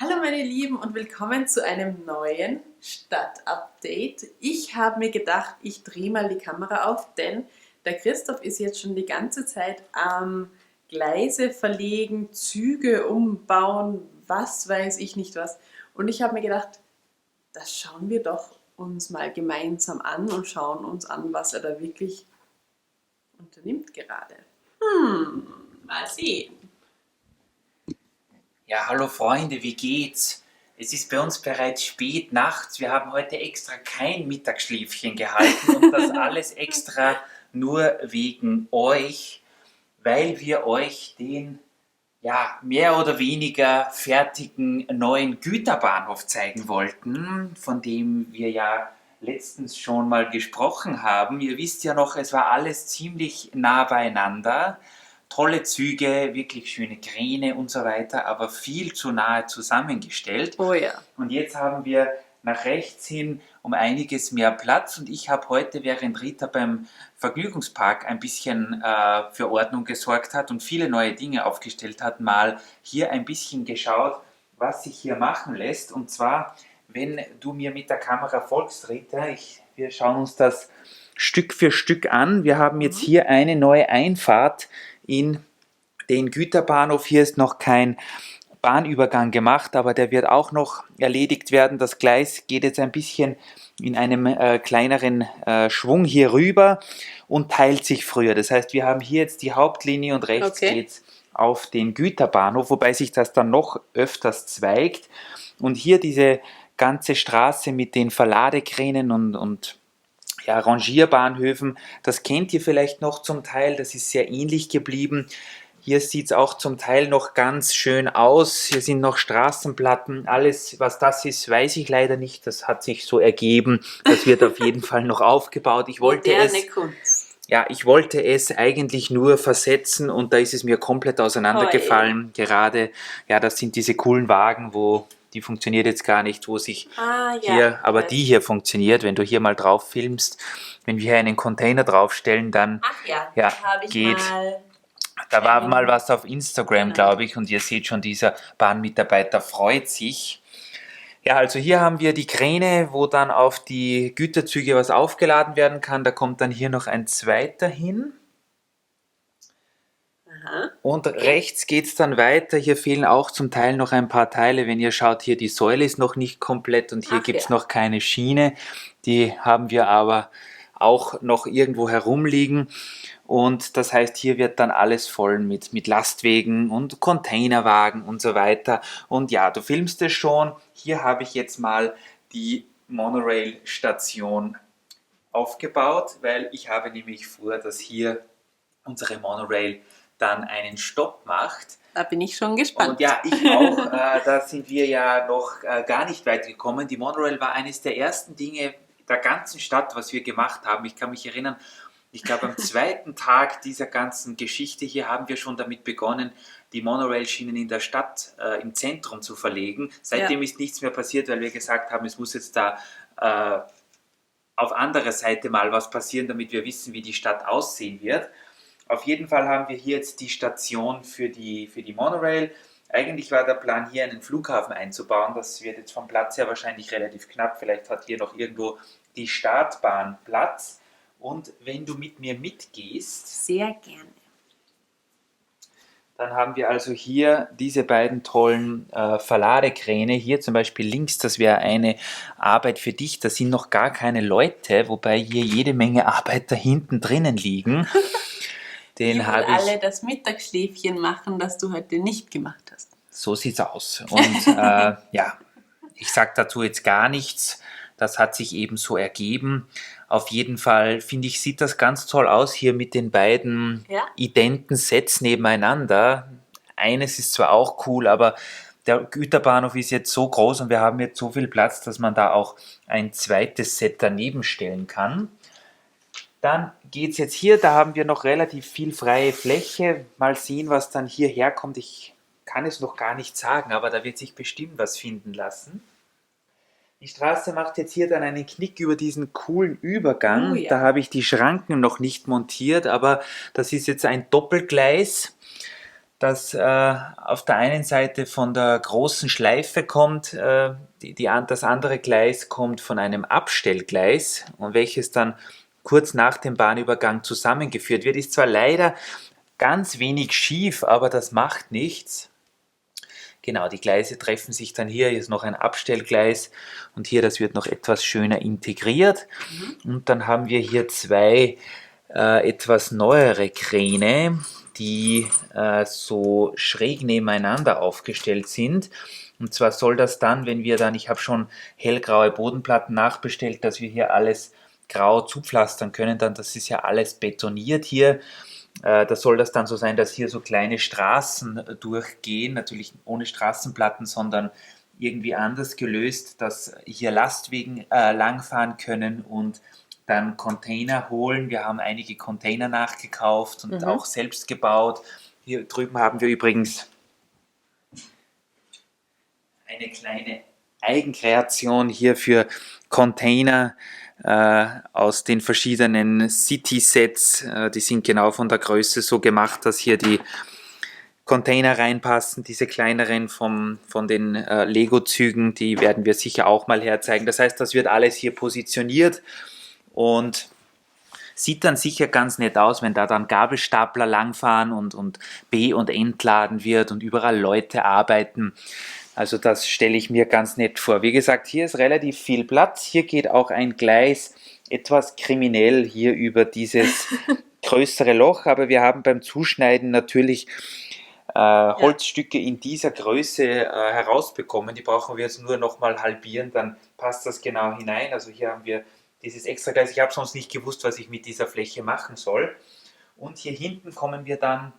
Hallo meine Lieben und willkommen zu einem neuen Stadtupdate. Ich habe mir gedacht, ich drehe mal die Kamera auf, denn der Christoph ist jetzt schon die ganze Zeit am Gleise verlegen, Züge umbauen, was weiß ich nicht was. Und ich habe mir gedacht, das schauen wir doch uns mal gemeinsam an und schauen uns an, was er da wirklich unternimmt gerade. Mal sehen. Ja, hallo Freunde, wie geht's? Es ist bei uns bereits spät nachts. Wir haben heute extra kein Mittagsschläfchen gehalten und das alles extra nur wegen euch, weil wir euch den mehr oder weniger fertigen neuen Güterbahnhof zeigen wollten, von dem wir ja letztens schon mal gesprochen haben. Ihr wisst ja noch, es war alles ziemlich nah beieinander. Tolle Züge, wirklich schöne Kräne und so weiter, aber viel zu nahe zusammengestellt. Oh ja. Und jetzt haben wir nach rechts hin um einiges mehr Platz und ich habe heute, während Rita beim Vergnügungspark ein bisschen für Ordnung gesorgt hat und viele neue Dinge aufgestellt hat, mal hier ein bisschen geschaut, was sich hier machen lässt. Und zwar, wenn du mir mit der Kamera folgst, Rita, wir schauen uns das Stück für Stück an. Wir haben jetzt hier eine neue Einfahrt in den Güterbahnhof. Hier ist noch kein Bahnübergang gemacht, aber der wird auch noch erledigt werden. Das Gleis geht jetzt ein bisschen in einem kleineren Schwung hier rüber und teilt sich früher. Das heißt, wir haben hier jetzt die Hauptlinie und rechts geht's auf den Güterbahnhof, wobei sich das dann noch öfters zweigt. Und hier diese ganze Straße mit den Verladekränen und Rangierbahnhöfen, das kennt ihr vielleicht noch zum Teil, das ist sehr ähnlich geblieben. Hier sieht es auch zum Teil noch ganz schön aus. Hier sind noch Straßenplatten. Alles, was das ist, weiß ich leider nicht. Das hat sich so ergeben. Das wird auf jeden Fall noch aufgebaut. Ich wollte es eigentlich nur versetzen und da ist es mir komplett auseinandergefallen. Gerade, das sind diese coolen Wagen, die funktioniert jetzt gar nicht, aber die hier funktioniert. Wenn du hier mal drauf filmst, wenn wir hier einen Container draufstellen, dann geht. Da war mal was auf Instagram, glaube ich, und ihr seht schon, dieser Bahnmitarbeiter freut sich. Ja, also hier haben wir die Kräne, wo dann auf die Güterzüge was aufgeladen werden kann. Da kommt dann hier noch ein zweiter hin. Und rechts geht es dann weiter. Hier fehlen auch zum Teil noch ein paar Teile. Wenn ihr schaut, hier die Säule ist noch nicht komplett und hier gibt es noch keine Schiene. Die haben wir aber auch noch irgendwo herumliegen. Und das heißt, hier wird dann alles voll mit Lastwegen und Containerwagen und so weiter. Und ja, du filmst es schon. Hier habe ich jetzt mal die Monorail-Station aufgebaut, weil ich habe nämlich vor, dass hier unsere Monorail dann einen Stopp macht. Da bin ich schon gespannt. Und ja, ich auch. Da sind wir ja noch gar nicht weit gekommen. Die Monorail war eines der ersten Dinge der ganzen Stadt, was wir gemacht haben. Ich kann mich erinnern, ich glaube am zweiten Tag dieser ganzen Geschichte hier haben wir schon damit begonnen, die Monorail-Schienen in der Stadt im Zentrum zu verlegen. Seitdem ist nichts mehr passiert, weil wir gesagt haben, es muss jetzt da auf anderer Seite mal was passieren, damit wir wissen, wie die Stadt aussehen wird. Auf jeden Fall haben wir hier jetzt die Station für die Monorail. Eigentlich war der Plan, hier einen Flughafen einzubauen. Das wird jetzt vom Platz her wahrscheinlich relativ knapp. Vielleicht hat hier noch irgendwo die Startbahn Platz. Und wenn du mit mir mitgehst, sehr gerne. Dann haben wir also hier diese beiden tollen Verladekräne. Hier zum Beispiel links, das wäre eine Arbeit für dich. Da sind noch gar keine Leute, wobei hier jede Menge Arbeit da hinten drinnen liegen. Die alle das Mittagsschläfchen machen, das du heute nicht gemacht hast. So sieht's aus. Und ich sage dazu jetzt gar nichts. Das hat sich eben so ergeben. Auf jeden Fall, finde ich, sieht das ganz toll aus hier mit den beiden identen Sets nebeneinander. Eines ist zwar auch cool, aber der Güterbahnhof ist jetzt so groß und wir haben jetzt so viel Platz, dass man da auch ein zweites Set daneben stellen kann. Dann geht es jetzt hier, da haben wir noch relativ viel freie Fläche. Mal sehen, was dann hierher kommt. Ich kann es noch gar nicht sagen, aber da wird sich bestimmt was finden lassen. Die Straße macht jetzt hier dann einen Knick über diesen coolen Übergang. Oh ja. Da habe ich die Schranken noch nicht montiert, aber das ist jetzt ein Doppelgleis. das auf der einen Seite von der großen Schleife kommt, das andere Gleis kommt von einem Abstellgleis und welches dann kurz nach dem Bahnübergang zusammengeführt wird. Ist zwar leider ganz wenig schief, aber das macht nichts. Genau, die Gleise treffen sich dann hier ist noch ein Abstellgleis und hier, das wird noch etwas schöner integriert. Und dann haben wir hier zwei etwas neuere Kräne, die so schräg nebeneinander aufgestellt sind. Und zwar soll das dann, wenn wir dann, ich habe schon hellgraue Bodenplatten nachbestellt, dass wir hier alles grau zupflastern können, dann das ist ja alles betoniert hier. Da soll das dann so sein, dass hier so kleine Straßen durchgehen, natürlich ohne Straßenplatten, sondern irgendwie anders gelöst, dass hier Lastwagen langfahren können und dann Container holen. Wir haben einige Container nachgekauft und auch selbst gebaut. Hier drüben haben wir übrigens eine kleine Eigenkreation hier für Container aus den verschiedenen City-Sets. Die sind genau von der Größe so gemacht, dass hier die Container reinpassen, diese kleineren von den Lego-Zügen, die werden wir sicher auch mal herzeigen. Das heißt, das wird alles hier positioniert und sieht dann sicher ganz nett aus, wenn da dann Gabelstapler langfahren und B- und entladen wird und überall Leute arbeiten. Also das stelle ich mir ganz nett vor. Wie gesagt, hier ist relativ viel Platz. Hier geht auch ein Gleis etwas kriminell hier über dieses größere Loch. Aber wir haben beim Zuschneiden natürlich Holzstücke in dieser Größe herausbekommen. Die brauchen wir jetzt nur nochmal halbieren, dann passt das genau hinein. Also hier haben wir dieses extra Gleis. Ich habe sonst nicht gewusst, was ich mit dieser Fläche machen soll. Und hier hinten kommen wir dann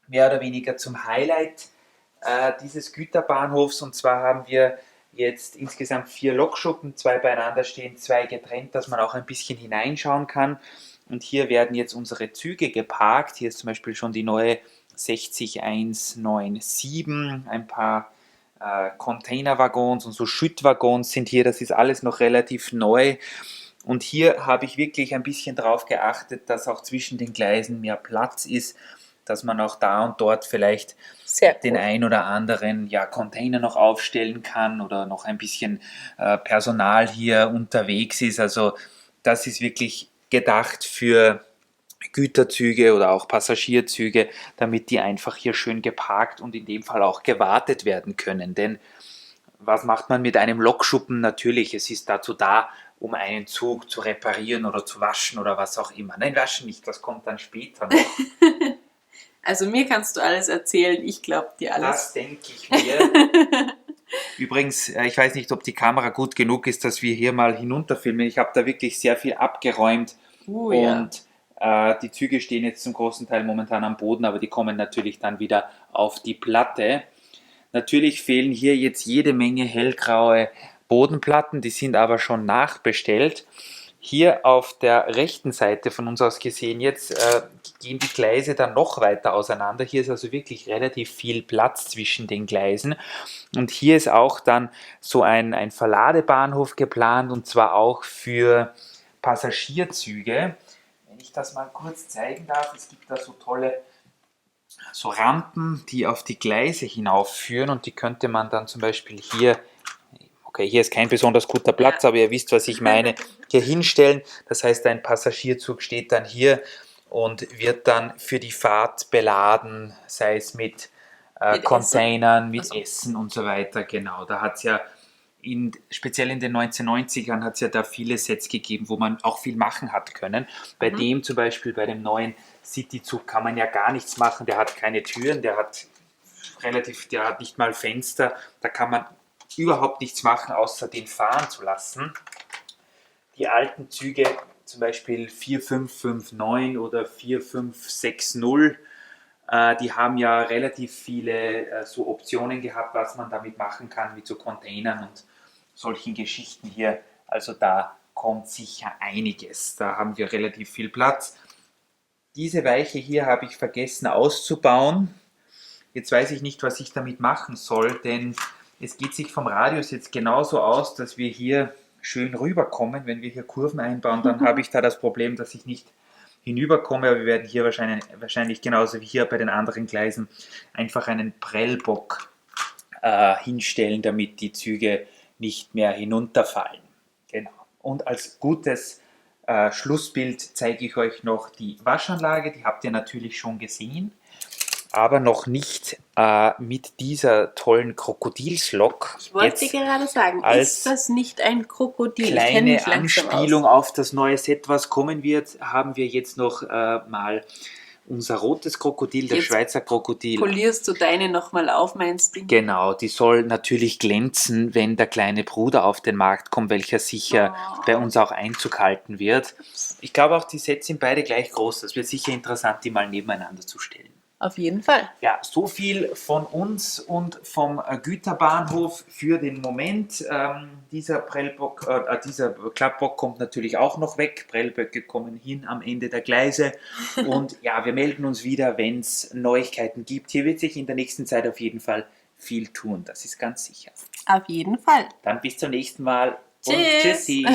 mehr oder weniger zum Highlight dieses Güterbahnhofs. Und zwar haben wir jetzt insgesamt 4 Lokschuppen, 2 beieinander stehen, 2 getrennt, dass man auch ein bisschen hineinschauen kann. Und hier werden jetzt unsere Züge geparkt. Hier ist zum Beispiel schon die neue 60197, ein paar Containerwaggons und so Schüttwaggons sind hier. Das ist alles noch relativ neu. Und hier habe ich wirklich ein bisschen darauf geachtet, dass auch zwischen den Gleisen mehr Platz ist, dass man auch da und dort vielleicht den ein oder anderen Container noch aufstellen kann oder noch ein bisschen Personal hier unterwegs ist. Also das ist wirklich gedacht für Güterzüge oder auch Passagierzüge, damit die einfach hier schön geparkt und in dem Fall auch gewartet werden können. Denn was macht man mit einem Lokschuppen? Natürlich, es ist dazu da, um einen Zug zu reparieren oder zu waschen oder was auch immer. Nein, waschen nicht, das kommt dann später noch. Also mir kannst du alles erzählen, ich glaube dir alles. Das denke ich mir. Übrigens, ich weiß nicht, ob die Kamera gut genug ist, dass wir hier mal hinunterfilmen. Ich habe da wirklich sehr viel abgeräumt und die Züge stehen jetzt zum großen Teil momentan am Boden, aber die kommen natürlich dann wieder auf die Platte. Natürlich fehlen hier jetzt jede Menge hellgraue Bodenplatten, die sind aber schon nachbestellt. Hier auf der rechten Seite von uns aus gesehen jetzt gehen die Gleise dann noch weiter auseinander. Hier ist also wirklich relativ viel Platz zwischen den Gleisen. Und hier ist auch dann so ein Verladebahnhof geplant und zwar auch für Passagierzüge. Wenn ich das mal kurz zeigen darf, es gibt da so tolle Rampen, die auf die Gleise hinaufführen und die könnte man dann zum Beispiel hier, okay, hier ist kein besonders guter Platz, aber ihr wisst, was ich meine, hier hinstellen. Das heißt, ein Passagierzug steht dann hier und wird dann für die Fahrt beladen, sei es mit Containern, mit Essen und so weiter. Genau, da hat es ja speziell in den 1990ern hat es ja da viele Sets gegeben, wo man auch viel machen hat können. Bei dem zum Beispiel, bei dem neuen Cityzug kann man ja gar nichts machen. Der hat keine Türen, der hat nicht mal Fenster. Da kann man überhaupt nichts machen, außer den fahren zu lassen. Die alten Züge, zum Beispiel 4559 oder 4560, die haben ja relativ viele so Optionen gehabt, was man damit machen kann, mit so Containern und solchen Geschichten hier. Also da kommt sicher einiges. Da haben wir relativ viel Platz. Diese Weiche hier habe ich vergessen auszubauen. Jetzt weiß ich nicht, was ich damit machen soll, denn es geht sich vom Radius jetzt genauso aus, dass wir hier schön rüberkommen. Wenn wir hier Kurven einbauen, dann habe ich da das Problem, dass ich nicht hinüberkomme, aber wir werden hier wahrscheinlich genauso wie hier bei den anderen Gleisen einfach einen Prellbock hinstellen, damit die Züge nicht mehr hinunterfallen. Genau. Und als gutes Schlussbild zeige ich euch noch die Waschanlage, die habt ihr natürlich schon gesehen, aber noch nicht mit dieser tollen Krokodilslok. Ich wollte gerade sagen, ist das nicht ein Krokodil? Kleine Anspielung auf das neue Set, was kommen wird, haben wir jetzt noch mal unser rotes Krokodil, das Schweizer Krokodil. Polierst du deine nochmal auf, meinst du? Genau, die soll natürlich glänzen, wenn der kleine Bruder auf den Markt kommt, welcher sicher bei uns auch Einzug halten wird. Ich glaube auch, die Sets sind beide gleich groß. Das wird sicher interessant, die mal nebeneinander zu stellen. Auf jeden Fall. Ja, so viel von uns und vom Güterbahnhof für den Moment. Dieser Prellbock, dieser Klappbock kommt natürlich auch noch weg. Prellböcke kommen hin am Ende der Gleise. Und ja, wir melden uns wieder, wenn es Neuigkeiten gibt. Hier wird sich in der nächsten Zeit auf jeden Fall viel tun. Das ist ganz sicher. Auf jeden Fall. Dann bis zum nächsten Mal. Tschüss. Und tschüssi.